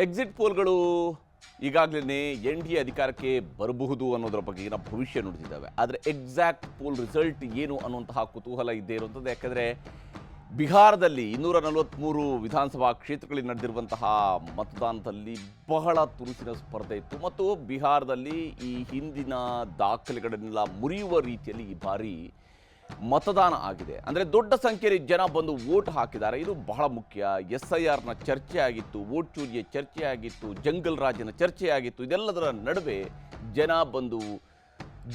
Exit ಪೋಲ್ಗಳು ಈಗಾಗಲೇ NDA ಅಧಿಕಾರಕ್ಕೆ ಬರಬಹುದು ಅನ್ನೋದರ ಬಗೆಗಿನ ಭವಿಷ್ಯ ನುಡಿದಿದ್ದಾವೆ. ಆದರೆ ಎಕ್ಸಾಕ್ಟ್ ಪೋಲ್ ರಿಸಲ್ಟ್ ಏನು ಅನ್ನುವಂತಹ ಕುತೂಹಲ ಇದ್ದೇ ಇರುತ್ತದೆ. ಯಾಕಂದರೆ ಬಿಹಾರದಲ್ಲಿ 243 ವಿಧಾನಸಭಾ ಕ್ಷೇತ್ರಗಳಲ್ಲಿ ನಡೆದಿರುವಂತಹ ಮತದಾನದಲ್ಲಿ ಬಹಳ ತುರುಸಿನ ಸ್ಪರ್ಧೆ ಇತ್ತು ಮತ್ತು ಬಿಹಾರದಲ್ಲಿ ಈ ಹಿಂದಿನ ದಾಖಲೆಗಳನ್ನೆಲ್ಲ ಮುರಿಯುವ ರೀತಿಯಲ್ಲಿ ಈ ಬಾರಿ ಮತದಾನ ಆಗಿದೆ. ಅಂದರೆ ದೊಡ್ಡ ಸಂಖ್ಯೆಯಲ್ಲಿ ಜನ ಬಂದು ವೋಟ್ ಹಾಕಿದ್ದಾರೆ. ಇದು ಬಹಳ ಮುಖ್ಯ. SIRನ ಚರ್ಚೆ ಆಗಿತ್ತು, ವೋಟ್ ಚೋರಿಯ ಚರ್ಚೆ ಆಗಿತ್ತು, ಜಂಗಲ್ ರಾಜ್ನ ಚರ್ಚೆ ಆಗಿತ್ತು. ಇದೆಲ್ಲದರ ನಡುವೆ ಜನ ಬಂದು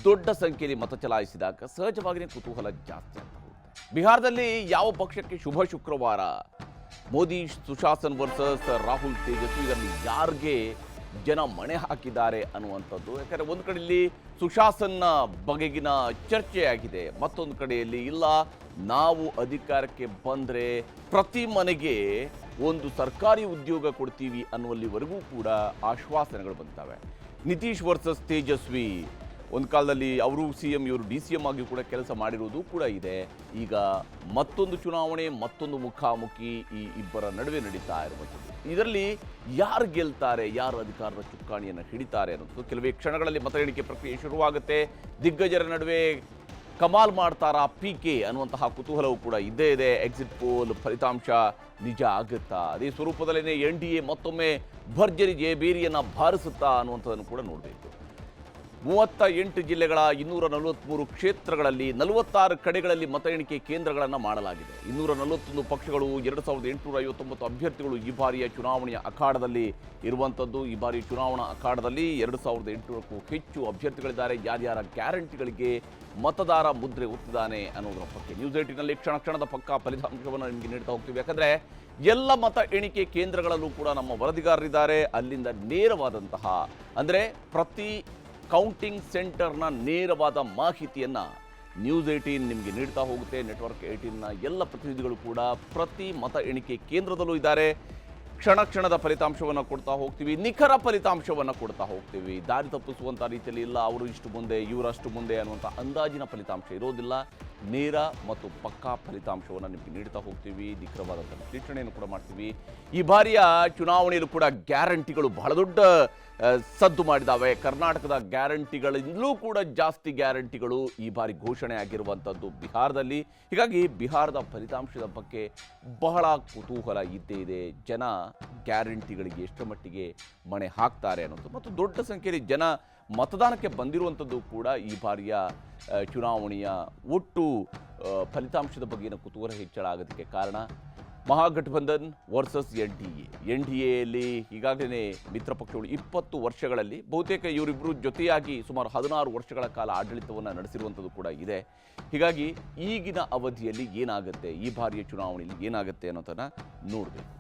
ದೊಡ್ಡ ಸಂಖ್ಯೆಯಲ್ಲಿ ಮತ ಚಲಾಯಿಸಿದಾಗ ಸಹಜವಾಗಿಯೇ ಕುತೂಹಲ ಜಾಸ್ತಿ ಆಗ್ತಾ ಹೋಗುತ್ತೆ. ಬಿಹಾರದಲ್ಲಿ ಯಾವ ಪಕ್ಷಕ್ಕೆ ಶುಭ ಶುಕ್ರವಾರ? ಮೋದಿ ಸುಶಾಸನ್ ವರ್ಸಸ್ ರಾಹುಲ್ ತೇಜಸ್ವಿ, ಇದರಲ್ಲಿ ಯಾರಿಗೆ ಜನ ಮಣೆ ಹಾಕಿದ್ದಾರೆ ಅನ್ನುವಂಥದ್ದು. ಯಾಕಂದರೆ ಒಂದು ಕಡೆಯಲ್ಲಿ ಸುಶಾಸನ್ನ ಬಗೆಗಿನ ಚರ್ಚೆ ಆಗಿದೆ, ಮತ್ತೊಂದು ಕಡೆಯಲ್ಲಿ ಇಲ್ಲ ನಾವು ಅಧಿಕಾರಕ್ಕೆ ಬಂದರೆ ಪ್ರತಿ ಮನೆಗೆ ಒಂದು ಸರ್ಕಾರಿ ಉದ್ಯೋಗ ಕೊಡ್ತೀವಿ ಅನ್ನುವಲ್ಲಿವರೆಗೂ ಕೂಡ ಆಶ್ವಾಸನೆಗಳು ಬಂದಿದ್ದಾವೆ. ನಿತೀಶ್ ವರ್ಸಸ್ ತೇಜಸ್ವಿ, ಒಂದು ಕಾಲದಲ್ಲಿ ಅವರು CM ಇವರು DCM ಆಗಿ ಕೂಡ ಕೆಲಸ ಮಾಡಿರುವುದು ಕೂಡ ಇದೆ. ಈಗ ಮತ್ತೊಂದು ಚುನಾವಣೆ, ಮತ್ತೊಂದು ಮುಖಾಮುಖಿ ಈ ಇಬ್ಬರ ನಡುವೆ ನಡೀತಾ ಇರುವಂಥದ್ದು. ಇದರಲ್ಲಿ ಯಾರು ಗೆಲ್ತಾರೆ, ಯಾರು ಅಧಿಕಾರದ ಚುಕ್ಕಾಣಿಯನ್ನು ಹಿಡಿತಾರೆ ಅನ್ನೋದು ಕೆಲವೇ ಕ್ಷಣಗಳಲ್ಲಿ ಮತ ಎಣಿಕೆ ಪ್ರಕ್ರಿಯೆ ಶುರುವಾಗುತ್ತೆ. ದಿಗ್ಗಜರ ನಡುವೆ ಕಮಾಲ್ ಮಾಡ್ತಾರಾ PK ಅನ್ನುವಂತಹ ಕುತೂಹಲವೂ ಕೂಡ ಇದ್ದೇ ಇದೆ. ಎಕ್ಸಿಟ್ ಪೋಲ್ ಫಲಿತಾಂಶ ನಿಜ ಆಗುತ್ತಾ, ಅದೇ ಸ್ವರೂಪದಲ್ಲೇ NDA ಮತ್ತೊಮ್ಮೆ ಭರ್ಜರಿ ಜಯಬೇರಿಯನ್ನು ಬಾರಿಸುತ್ತಾ ಅನ್ನುವಂಥದ್ದನ್ನು ಕೂಡ ನೋಡಬೇಕು. 38 ಜಿಲ್ಲೆಗಳ 243 ಕ್ಷೇತ್ರಗಳಲ್ಲಿ 46 ಕಡೆಗಳಲ್ಲಿ ಮತ ಎಣಿಕೆ ಕೇಂದ್ರಗಳನ್ನು ಮಾಡಲಾಗಿದೆ. 241 ಪಕ್ಷಗಳು, 2859 ಅಭ್ಯರ್ಥಿಗಳು ಈ ಬಾರಿಯ ಚುನಾವಣೆಯ ಅಖಾಡದಲ್ಲಿ ಇರುವಂಥದ್ದು. ಈ ಬಾರಿ ಚುನಾವಣಾ ಅಖಾಡದಲ್ಲಿ 2800ಕ್ಕೂ ಹೆಚ್ಚು ಅಭ್ಯರ್ಥಿಗಳಿದ್ದಾರೆ. ಯಾರ್ಯಾರ ಗ್ಯಾರಂಟಿಗಳಿಗೆ ಮತದಾರ ಮುದ್ರೆ ಒತ್ತಿದ್ದಾನೆ ಅನ್ನೋದರ ಬಗ್ಗೆ ನ್ಯೂಸ್ 18ನಲ್ಲಿ ಕ್ಷಣ ಕ್ಷಣದ ಪಕ್ಕಾ ಫಲಿತಾಂಶವನ್ನು ನಿಮಗೆ ನೀಡ್ತಾ ಹೋಗ್ತೀವಿ. ಯಾಕಂದರೆ ಎಲ್ಲ ಮತ ಎಣಿಕೆ ಕೇಂದ್ರಗಳಲ್ಲೂ ಕೂಡ ನಮ್ಮ ವರದಿಗಾರರಿದ್ದಾರೆ. ಅಲ್ಲಿಂದ ನೇರವಾದಂತಹ, ಅಂದರೆ ಪ್ರತಿ ಕೌಂಟಿಂಗ್ ಸೆಂಟರ್ನ ನೇರವಾದ ಮಾಹಿತಿಯನ್ನು ನ್ಯೂಸ್ 18 ನಿಮಗೆ ನೀಡ್ತಾ ಹೋಗುತ್ತೆ. ನೆಟ್ವರ್ಕ್ 18ನ ಎಲ್ಲ ಪ್ರತಿನಿಧಿಗಳು ಕೂಡ ಪ್ರತಿ ಮತ ಎಣಿಕೆ ಕೇಂದ್ರದಲ್ಲೂ ಇದ್ದಾರೆ. ಕ್ಷಣ ಕ್ಷಣದ ಫಲಿತಾಂಶವನ್ನು ಕೊಡ್ತಾ ಹೋಗ್ತೀವಿ, ನಿಖರ ಫಲಿತಾಂಶವನ್ನು ಕೊಡ್ತಾ ಹೋಗ್ತೀವಿ. ದಾರಿ ತಪ್ಪಿಸುವಂಥ ರೀತಿಯಲ್ಲಿ ಇಲ್ಲ ಅವರು ಇಷ್ಟು ಮುಂದೆ ಇವರಷ್ಟು ಮುಂದೆ ಅನ್ನುವಂಥ ಅಂದಾಜಿನ ಫಲಿತಾಂಶ ಇರೋದಿಲ್ಲ. ನೇರ ಮತ್ತು ಪಕ್ಕಾ ಫಲಿತಾಂಶವನ್ನು ನಿಮಗೆ ನೀಡ್ತಾ ಹೋಗ್ತೀವಿ. ನಿಖರವಾದಂಥ ವಿಶ್ಲೇಷಣೆಯನ್ನು ಕೂಡ ಮಾಡ್ತೀವಿ. ಈ ಬಾರಿಯ ಚುನಾವಣೆಯಲ್ಲೂ ಕೂಡ ಗ್ಯಾರಂಟಿಗಳು ಬಹಳ ದೊಡ್ಡ ಸದ್ದು ಮಾಡಿದ್ದಾವೆ. ಕರ್ನಾಟಕದ ಗ್ಯಾರಂಟಿಗಳಿಂದಲೂ ಕೂಡ ಜಾಸ್ತಿ ಗ್ಯಾರಂಟಿಗಳು ಈ ಬಾರಿ ಘೋಷಣೆ ಆಗಿರುವಂಥದ್ದು ಬಿಹಾರದಲ್ಲಿ. ಹೀಗಾಗಿ ಬಿಹಾರದ ಫಲಿತಾಂಶದ ಬಗ್ಗೆ ಬಹಳ ಕುತೂಹಲ ಇದ್ದೇ ಇದೆ. ಜನ ಗ್ಯಾರಂಟಿಗಳಿಗೆ ಎಷ್ಟರ ಮಟ್ಟಿಗೆ ಮಣೆ ಹಾಕ್ತಾರೆ ಅನ್ನೋದು ಮತ್ತು ದೊಡ್ಡ ಸಂಖ್ಯೆಯಲ್ಲಿ ಜನ ಮತದಾನಕ್ಕೆ ಬಂದಿರುವಂಥದ್ದು ಕೂಡ ಈ ಬಾರಿಯ ಚುನಾವಣೆಯ ಒಟ್ಟು ಫಲಿತಾಂಶದ ಬಗ್ಗೆನ ಕುತೂಹಲ ಹೆಚ್ಚಳ ಆಗೋದಕ್ಕೆ ಕಾರಣ. ಮಹಾಗಠಬಂಧನ್ ವರ್ಸಸ್ NDAಯಲ್ಲಿ ಈಗಾಗಲೇ ಮಿತ್ರ ಪಕ್ಷಗಳು 20 ವರ್ಷಗಳಲ್ಲಿ ಬಹುತೇಕ ಇವರಿಬ್ಬರು ಜೊತೆಯಾಗಿ ಸುಮಾರು 16 ವರ್ಷಗಳ ಕಾಲ ಆಡಳಿತವನ್ನು ನಡೆಸಿರುವಂಥದ್ದು ಕೂಡ ಇದೆ. ಹೀಗಾಗಿ ಈಗಿನ ಅವಧಿಯಲ್ಲಿ ಏನಾಗುತ್ತೆ, ಈ ಬಾರಿಯ ಚುನಾವಣೆಯಲ್ಲಿ ಏನಾಗುತ್ತೆ ಅನ್ನೋದನ್ನು ನೋಡಬೇಕು.